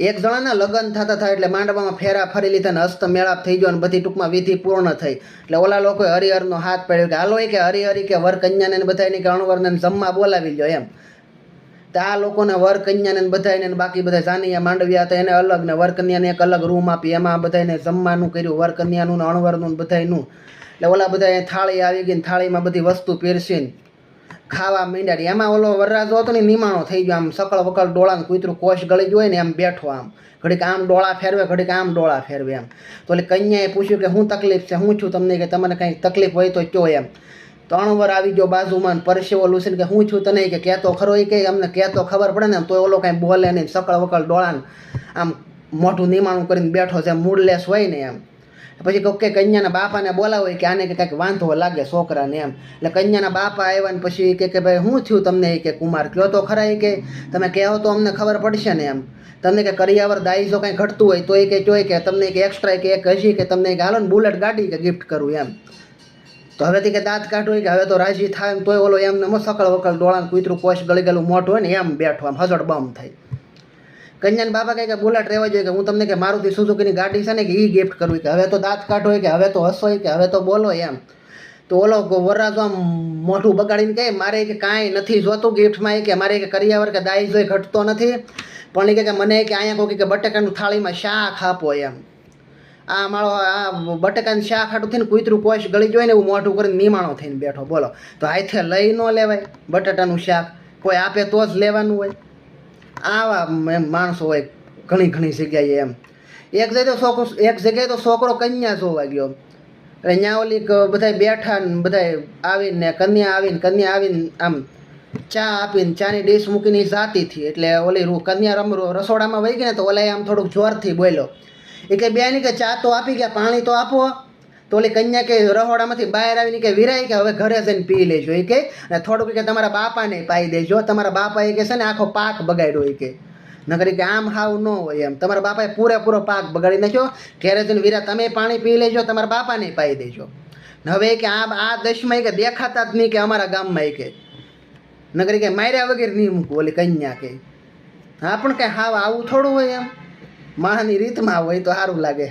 એક જણાના લગ્ન થતા થાય એટલે માંડવામાં ફેરા ફરી લીધા ને હસ્ત મેળાપ થઈ ગયો અને બધી ટૂંકમાં વિધિ પૂર્ણ થઈ એટલે ઓલા લોકોએ હરિહરનો હાથ પાડ્યો કે હાલો કે હરિહરી કે વર કન્યાને બધાને કે અણવરને જમવા બોલાવી લો એમ. તો આ લોકોને વર કન્યાને બધાને બાકી બધા જાનૈયા માંડવ્યા હતા એને અલગ ને વર કન્યાને એક અલગ રૂમ આપી એમાં બધાને જમવાનું કર્યું વર કન્યાનું ને અણવરનું બધાયનું. એટલે ઓલા બધા થાળી આવી ગઈ ને થાળીમાં બધી વસ્તુ પીરસીને ખાવા માંડ્યા. એમાં ઓલો વરરાજો હતો ને નિમાણો થઈ ગયો, આમ સકળ વકળ ડોળાને કૂતરું કોશ ગળી જોઈ ને એમ બેઠો, આમ ઘડીક આમ ડોળા ફેરવે ઘડીક આમ ડોળા ફેરવે એમ. તો એટલે કન્યાએ પૂછ્યું કે શું તકલીફ છે, હું છું તમને, કે તમને કંઈ તકલીફ હોય તો કયો એમ. તો અણવર આવી ગયો બાજુમાં પરસેવો લૂસીને કે હું છું તને, કે કહેતો ખરો એ કે અમને કહેતો ખબર પડે ને, તો ઓલો કાંઈ બોલે નહીં, સકળ વકળ ડોળાને આમ મોઢું નિમાણું કરીને બેઠો છે, મૂડલેસ હોય ને એમ. પછી કહું કે કન્યાના બાપાને બોલાવો કે આને કે કંઈક વાંધો લાગે છોકરાને એમ. એટલે કન્યાના બાપા આવ્યા ને પછી કે ભાઈ શું થયું તમને, કે કુમાર કહો તો ખરા, કે તમે કહો તો અમને ખબર પડશે ને એમ. તમને કે કરિયાવર દાઈ જો કંઈ ઘટતું હોય તો એ કે જોઈ કે તમને કે એક્સ્ટ્રા કે એક હજી કે તમને કે હાલો ને બુલેટ ગાડી કે ગિફ્ટ કરું એમ. તો હવેથી કે દાંત કાઢવું કે હવે તો રાજી થાય ને તોય ઓલો એમને સકળ વકળ ડોળાને કૂતરું કોશ ગળી ગયેલું મોઢું હોય ને એમ બેઠો, આમ હજડ બમ થાય. કન્યાના બાપા કહે કે બુલેટ રહેવા જોઈએ, કે હું તમને કે મારુતિ સુઝુકીની ગાડી છે ને કે એ ગિફ્ટ કરવી, કે હવે તો દાંત કાઢો, કે હવે તો હસો, કે હવે તો બોલો એમ. તો ઓલો વરરાજો આમ મોઢું બગાડીને કહે મારે કે કાંઈ નથી જોતું ગિફ્ટમાં, કે મારે કે કરિયાવર કે દાઈ જોઈ ઘટતો નથી, પણ કે મને કે અહીંયા કોઈ કે બટેકાનું થાળીમાં શાક આપો એમ. આ મારો આ બટેકાનું શાક હાટું થઈને કૂતરું કોશ ગળી જોઈને એવું મોઢું કરીને નિમાણો થઈને બેઠો. બોલો તો હાથે લઈ ન લેવાય બટાટાનું શાક, કોઈ આપે તો જ લેવાનું હોય. આવા એમ માણસો હોય ઘણી જગ્યાએ એમ. એક જગ્યાએ તો છોકરો કન્યા જોવા ગયો, એટલે ત્યાં ઓલી બધા બેઠા ને બધા આવીને કન્યા આવીને આમ ચા આપીને ચાની ડીશ મૂકીને જાતી હતી. એટલે ઓલી કન્યા રસોડામાં વહી ગઈ ને તો ઓલા આમ થોડુંક જોરથી બોલ્યો, એ કે બેન કે ચા તો આપી ગયા, પાણી તો આપો. તો ઓલી કન્યા કે રહોડામાંથી બહાર આવીને કે વિરાય કે હવે ઘરે જઈને પી લેજો એ કે, અને થોડુંક કે તમારા બાપાને પાઈ દેજો, તમારા બાપા એ કે છે ને આખો પાક બગાડ્યો એ કે, નકરી કે આમ હાવ ન હોય એમ. તમારા બાપાએ પૂરેપૂરો પાક બગાડી નાખ્યો, ઘેરે જઈને વીરા તમે પાણી પી લેજો, તમારા બાપાને પાઈ દેજો. હવે કે આ દશમાં કે દેખાતા જ નહીં કે અમારા ગામમાં કે, નકરી કે માર્યા વગેરે નહીં મૂકવું. ઓલી કન્યા કે હા પણ કંઈ હાવ આવું થોડું હોય એમ, માણસની રીતમાં હોય તો સારું લાગે.